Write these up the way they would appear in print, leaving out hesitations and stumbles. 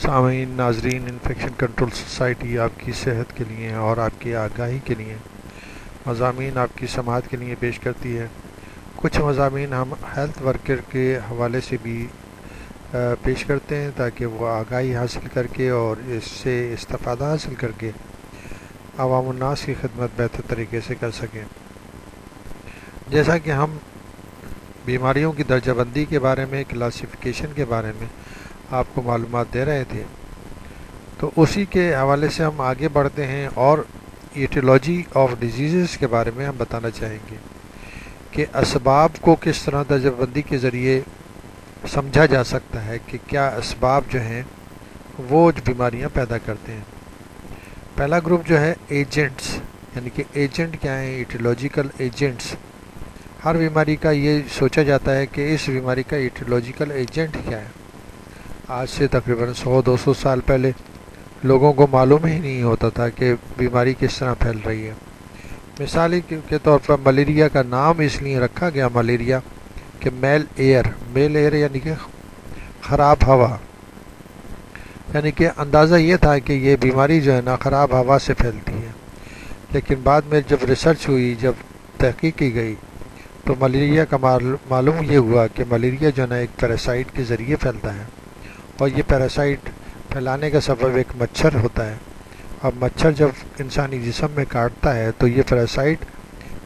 سامعین ناظرین، infection control society آپ کی صحت کے لیے اور آپ کی آگاہی کے لیے مضامین آپ کی سماعت کے لیے پیش کرتی ہے۔ کچھ مضامین ہم ہیلتھ ورکر کے حوالے سے بھی پیش کرتے ہیں تاکہ وہ آگاہی حاصل کر کے اور اس سے استفادہ حاصل کر کے عوام الناس کی خدمت بہتر طریقے سے کر سکیں۔ جیسا کہ ہم بیماریوں کی درجہ بندی کے بارے میں، کلاسیفیکیشن کے بارے میں آپ کو معلومات دے رہے تھے، تو اسی کے حوالے سے ہم آگے بڑھتے ہیں اور ایٹیولوجی آف ڈیزیزز کے بارے میں ہم بتانا چاہیں گے کہ اسباب کو کس طرح درجہ بندی کے ذریعے سمجھا جا سکتا ہے کہ کیا اسباب جو ہیں وہ بیماریاں پیدا کرتے ہیں۔ پہلا گروپ جو ہے ایجنٹس، یعنی کہ ایجنٹ کیا ہیں، ایٹیولوجیکل ایجنٹس۔ ہر بیماری کا یہ سوچا جاتا ہے کہ اس بیماری کا ایٹیولوجیکل ایجنٹ کیا ہے۔ آج سے تقریباً 100-200 سال پہلے لوگوں کو معلوم ہی نہیں ہوتا تھا کہ بیماری کس طرح پھیل رہی ہے۔ مثال کے طور پر ملیریا کا نام اس لیے رکھا گیا ملیریا کہ میل ایئر یعنی کہ خراب ہوا، یعنی کہ اندازہ یہ تھا کہ یہ بیماری جو ہے نا خراب ہوا سے پھیلتی ہے، لیکن بعد میں جب ریسرچ ہوئی، جب تحقیق کی گئی، تو ملیریا کا معلوم یہ ہوا کہ ملیریا جو ہے نا ایک پیراسائٹ کے ذریعے پھیلتا ہے، اور یہ پیراسائٹ پھیلانے کا سبب ایک مچھر ہوتا ہے۔ اب مچھر جب انسانی جسم میں کاٹتا ہے تو یہ پیراسائٹ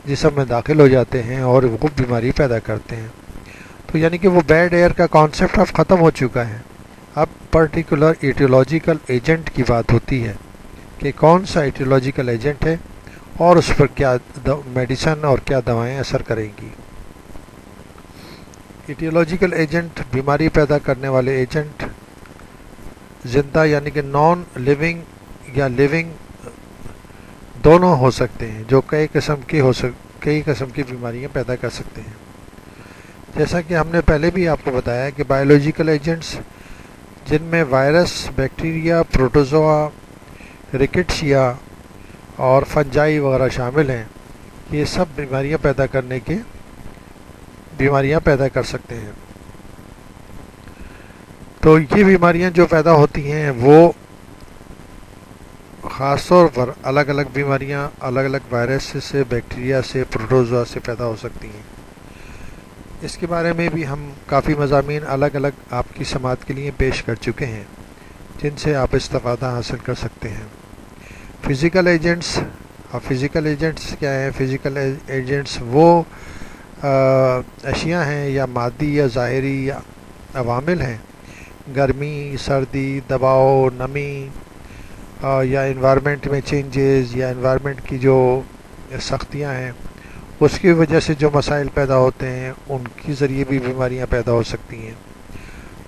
جسم میں داخل ہو جاتے ہیں اور وہ بیماری پیدا کرتے ہیں۔ تو یعنی کہ وہ بیڈ ایئر کا کانسیپٹ اب ختم ہو چکا ہے۔ اب پرٹیکولر ایٹیولوجیکل ایجنٹ کی بات ہوتی ہے کہ کون سا ایٹیولوجیکل ایجنٹ ہے اور اس پر کیا میڈیسن اور کیا دوائیں اثر کریں گی۔ ایٹیولوجیکل ایجنٹ بیماری پیدا کرنے والے ایجنٹ زندہ یعنی کہ نان لیونگ یا لیونگ دونوں ہو سکتے ہیں، جو کئی قسم کی بیماریاں پیدا کر سکتے ہیں۔ جیسا کہ ہم نے پہلے بھی آپ کو بتایا کہ بایولوجیکل ایجنٹس جن میں وائرس، بیکٹیریا، پروٹوزوا، ریکٹشیا اور فنجائی وغیرہ شامل ہیں، یہ سب بیماریاں پیدا کر سکتے ہیں۔ تو یہ بیماریاں جو پیدا ہوتی ہیں وہ خاص طور پر الگ الگ بیماریاں الگ الگ وائرس سے، بیکٹیریا سے، پروٹوزوا سے پیدا ہو سکتی ہیں۔ اس کے بارے میں بھی ہم کافی مضامین الگ الگ آپ کی سماعت کے لیے پیش کر چکے ہیں، جن سے آپ استفادہ حاصل کر سکتے ہیں۔ فزیکل ایجنٹس، فزیکل ایجنٹس کیا ہیں؟ فزیکل ایجنٹس وہ اشیاء ہیں یا مادی یا ظاہری یا عوامل ہیں، گرمی، سردی، دباؤ، نمی، یا انوائرمنٹ میں چینجز یا انوائرمنٹ کی جو سختیاں ہیں، اس کی وجہ سے جو مسائل پیدا ہوتے ہیں، ان کے ذریعے بھی بیماریاں پیدا ہو سکتی ہیں۔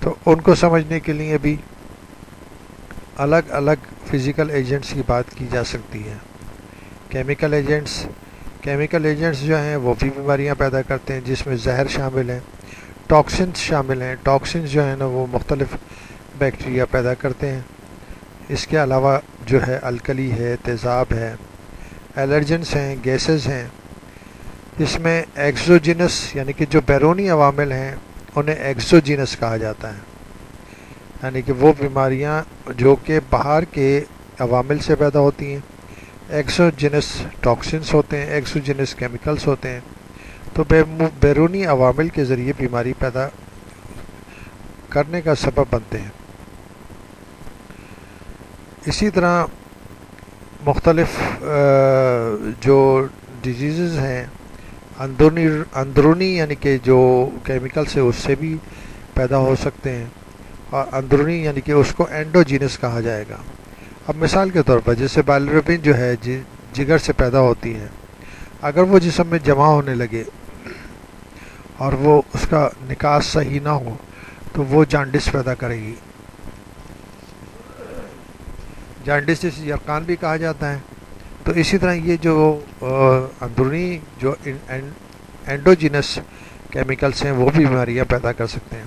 تو ان کو سمجھنے کے لیے بھی الگ الگ فزیکل ایجنٹس کی بات کی جا سکتی ہے۔ کیمیکل ایجنٹس جو ہیں وہ بھی بیماریاں پیدا کرتے ہیں، جس میں زہر شامل ہیں، ٹاکسنز شامل ہیں۔ ٹاکسنز جو ہیں نا وہ مختلف بیکٹیریا پیدا کرتے ہیں۔ اس کے علاوہ جو ہے الکلی ہے، تیزاب ہے، الرجنس ہیں، گیسز ہیں۔ اس میں ایکزوجینس یعنی کہ جو بیرونی عوامل ہیں انہیں ایکزوجینس کہا جاتا ہے، یعنی کہ وہ بیماریاں جو کہ باہر کے عوامل سے پیدا ہوتی ہیں۔ ایکزوجینس ٹاکسنس ہوتے ہیں، ایکزوجینس کیمیکلز ہوتے ہیں، تو بیرونی عوامل کے ذریعے بیماری پیدا کرنے کا سبب بنتے ہیں۔ اسی طرح مختلف جو ڈیزیزز ہیں اندرونی یعنی کہ جو کیمیکل سے اس سے بھی پیدا ہو سکتے ہیں، اور اندرونی یعنی کہ اس کو اینڈوجینس کہا جائے گا۔ اب مثال کے طور پر جیسے بائلروبین جو ہے جگر سے پیدا ہوتی ہے، اگر وہ جسم میں جمع ہونے لگے اور وہ اس کا نکاس صحیح نہ ہو تو وہ جانڈس پیدا کرے گی۔ جانڈس جسے یرقان بھی کہا جاتا ہے۔ تو اسی طرح یہ جو اندرونی جو اینڈوجینس کیمیکلز ہیں وہ بھی بیماریاں پیدا کر سکتے ہیں۔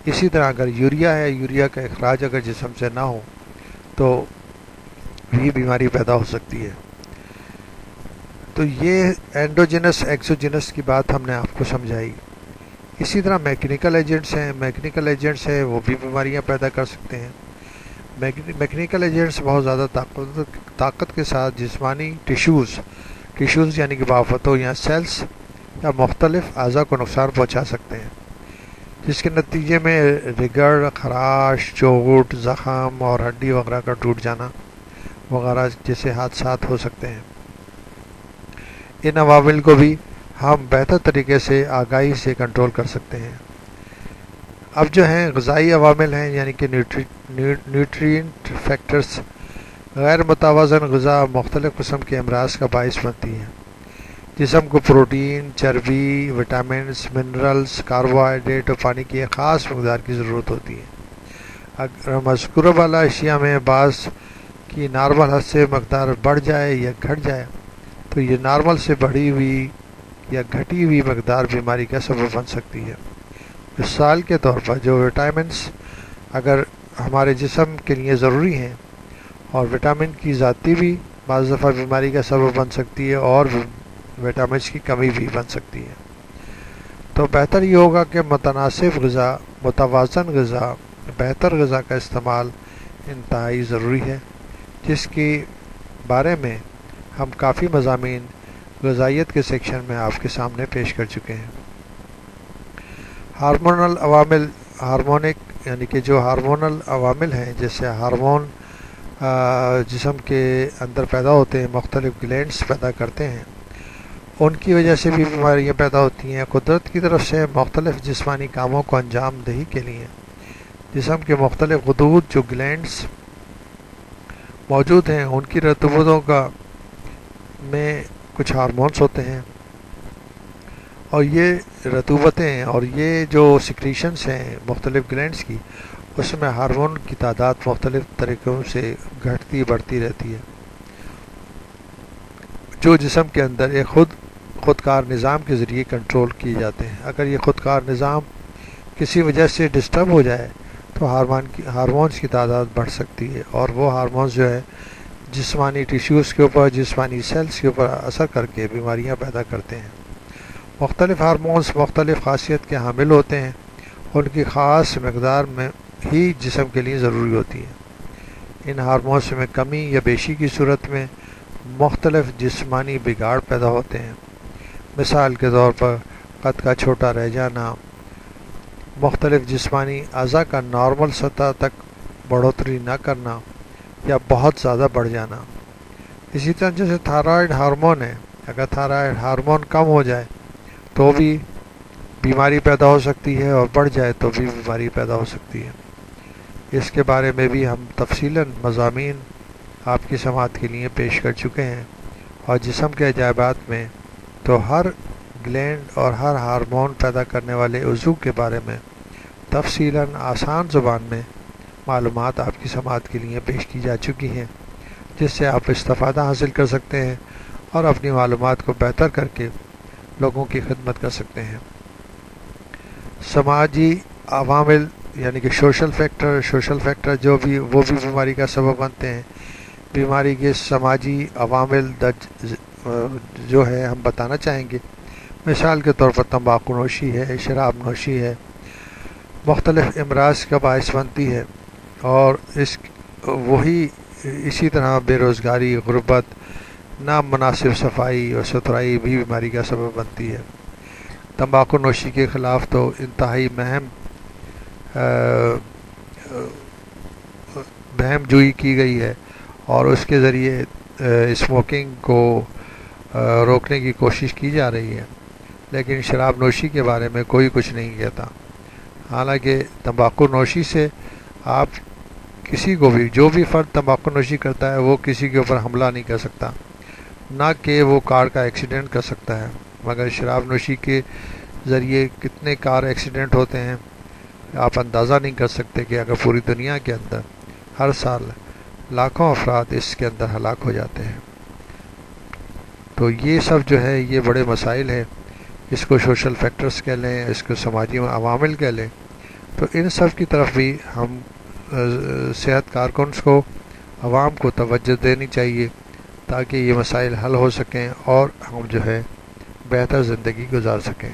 اسی طرح اگر یوریا ہے، یوریا کا اخراج اگر جسم سے نہ ہو تو یہ بیماری پیدا ہو سکتی ہے۔ تو یہ اینڈوجینس ایکسوجینس کی بات ہم نے آپ کو سمجھائی۔ اسی طرح میکینیکل ایجنٹس ہیں وہ بھی بیماریاں پیدا کر سکتے ہیں۔ میکینیکل ایجنٹس بہت زیادہ طاقت کے ساتھ جسمانی ٹیشوز یعنی کہ بافتوں یا سیلز یا مختلف اعضاء کو نقصان پہنچا سکتے ہیں، جس کے نتیجے میں رگڑ، خراش، چوٹ، زخم اور ہڈی وغیرہ کا ٹوٹ جانا وغیرہ جیسے حادثات ہو سکتے ہیں۔ ان عوامل کو بھی ہم بہتر طریقے سے آگاہی سے کنٹرول کر سکتے ہیں۔ اب جو ہیں غذائی عوامل ہیں، یعنی کہ نیوٹرینٹ فیکٹرز۔ غیر متوازن غذا مختلف قسم کے امراض کا باعث بنتی ہے۔ جسم کو پروٹین، چربی، وٹامنز، منرلز، کاربوہائیڈریٹ اور پانی کی ایک خاص مقدار کی ضرورت ہوتی ہے۔ اگر مذکورہ والا اشیاء میں بعض کی نارمل حد سے مقدار بڑھ جائے یا گھٹ جائے تو یہ نارمل سے بڑھی ہوئی یا گھٹی ہوئی مقدار بیماری کا سبب بن سکتی ہے۔ مثال کے طور پر جو وٹامنز اگر ہمارے جسم کے لیے ضروری ہیں اور وٹامن کی ذاتی بھی بعض دفعہ بیماری کا سبب بن سکتی ہے اور وٹامنز کی کمی بھی بن سکتی ہے۔ تو بہتر یہ ہوگا کہ متناسب غذا، متوازن غذا، بہتر غذا کا استعمال انتہائی ضروری ہے، جس کے بارے میں ہم کافی مضامین غذائیت کے سیکشن میں آپ کے سامنے پیش کر چکے ہیں۔ ہارمونل عوامل، یعنی کہ جو ہارمونل عوامل ہیں، جیسے ہارمون جسم کے اندر پیدا ہوتے ہیں، مختلف گلینڈز پیدا کرتے ہیں، ان کی وجہ سے بھی بیماریاں پیدا ہوتی ہیں۔ قدرت کی طرف سے مختلف جسمانی کاموں کو انجام دہی کے لیے جسم کے مختلف غدود جو گلینڈز موجود ہیں، ان کی رطوبتوں میں کچھ ہارمونز ہوتے ہیں، اور یہ رطوبتیں اور یہ جو سیکریشنز ہیں مختلف گلینڈز کی، اس میں ہارمون کی تعداد مختلف طریقوں سے گھٹتی بڑھتی رہتی ہے، جو جسم کے اندر ایک خودکار نظام کے ذریعے کنٹرول کیے جاتے ہیں۔ اگر یہ خودکار نظام کسی وجہ سے ڈسٹرب ہو جائے تو ہارمونز کی تعداد بڑھ سکتی ہے، اور وہ ہارمونز جو ہے جسمانی ٹیشوز کے اوپر، جسمانی سیلز کے اوپر اثر کر کے بیماریاں پیدا کرتے ہیں۔ مختلف ہارمونز مختلف خاصیت کے حامل ہوتے ہیں، ان کی خاص مقدار میں ہی جسم کے لیے ضروری ہوتی ہے۔ ان ہارمونز میں کمی یا بیشی کی صورت میں مختلف جسمانی بگاڑ پیدا ہوتے ہیں۔ مثال کے طور پر قد کا چھوٹا رہ جانا، مختلف جسمانی اعضاء کا نارمل سطح تک بڑھوتری نہ کرنا یا بہت زیادہ بڑھ جانا۔ اسی طرح جیسے تھائرائیڈ ہارمون ہے، اگر تھائرائیڈ ہارمون کم ہو جائے تو بھی بیماری پیدا ہو سکتی ہے، اور بڑھ جائے تو بھی بیماری پیدا ہو سکتی ہے۔ اس کے بارے میں بھی ہم تفصیلاً مضامین آپ کی سماعت کے لیے پیش کر چکے ہیں، اور جسم کے عجائبات میں تو ہر گلینڈ اور ہر ہارمون پیدا کرنے والے عضو کے بارے میں تفصیلاً آسان زبان میں معلومات آپ کی سماعت کے لیے پیش کی جا چکی ہیں، جس سے آپ استفادہ حاصل کر سکتے ہیں اور اپنی معلومات کو بہتر کر کے لوگوں کی خدمت کر سکتے ہیں۔ سماجی عوامل یعنی کہ سوشل فیکٹر وہ بھی بیماری کا سبب بنتے ہیں۔ بیماری کے سماجی عوامل جو ہے ہم بتانا چاہیں گے۔ مثال کے طور پر تمباکو نوشی ہے، شراب نوشی ہے، مختلف امراض کا باعث بنتی ہے، اور اسی طرح بے روزگاری، غربت، نامناسب صفائی اور ستھرائی بھی بیماری کا سبب بنتی ہے۔ تمباکو نوشی کے خلاف تو انتہائی مہم جوئی کی گئی ہے، اور اس کے ذریعے اسموکنگ کو روکنے کی کوشش کی جا رہی ہے، لیکن شراب نوشی کے بارے میں کوئی کچھ نہیں کہتا۔ حالانکہ تمباکو نوشی سے آپ کسی کو بھی، جو بھی فرد تمباکو نوشی کرتا ہے وہ کسی کے اوپر حملہ نہیں کر سکتا، نہ کہ وہ کار کا ایکسیڈنٹ کر سکتا ہے، مگر شراب نوشی کے ذریعے کتنے کار ایکسیڈنٹ ہوتے ہیں آپ اندازہ نہیں کر سکتے، کہ اگر پوری دنیا کے اندر ہر سال لاکھوں افراد اس کے اندر ہلاک ہو جاتے ہیں۔ تو یہ سب جو ہے یہ بڑے مسائل ہیں، اس کو سوشل فیکٹرز کہہ لیں، اس کو سماجی عوامل کہہ لیں، تو ان سب کی طرف بھی ہم صحت کارکنز کو، عوام کو توجہ دینی چاہیے، تاکہ یہ مسائل حل ہو سکیں اور ہم جو ہے بہتر زندگی گزار سکیں۔